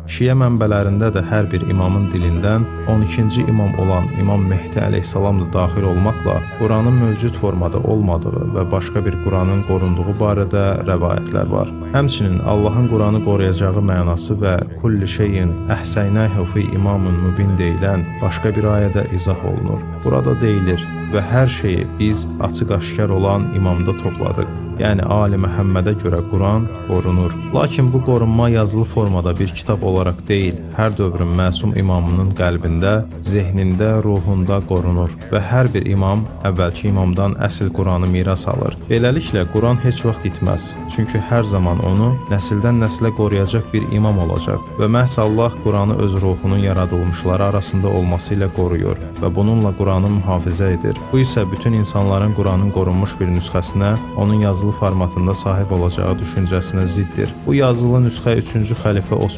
Şiə mənbələrində də hər bir imamın dilindən 12-ci imam olan İmam Mehdi əleyhissalam da daxil olmaqla Quranın mövcud formada olmadığı və başqa bir Quranın qorunduğu barədə rəvayətlər var. Həmçinin Allahın Quranı qoruyacağı mənası və kulli şeyin əhsəynəhu fi imamun mubin deyilən başqa bir ayədə izah olunur. Burada deyilir və hər şeyi biz açıq-aşkar olan imamda topladıq. Yəni Ali Məhəmmədə görə Quran qorunur. Lakin bu qorunma yazılı formada bir kitab olaraq deyil, hər dövrün məsum imamının qəlbində, zehnində, ruhunda qorunur və hər bir imam əvvəlki imamdan əsl Quranı miras alır. Beləliklə Quran heç vaxt itməz. Çünki hər zaman onu nəsildən nəslə qoruyacaq bir imam olacaq və məhz Allah Quranı öz ruhunun yaradılmışları arasında olması ilə qoruyur və bununla Quranı mühafizə edir. Bu isə bütün insanların Quranın qorunmuş bir nüsxəsinə, onun yazılı formatında sahib olacağı düşüncəsinə ziddir. Bu yazılı nüsxə 3-cü xəlifə Osman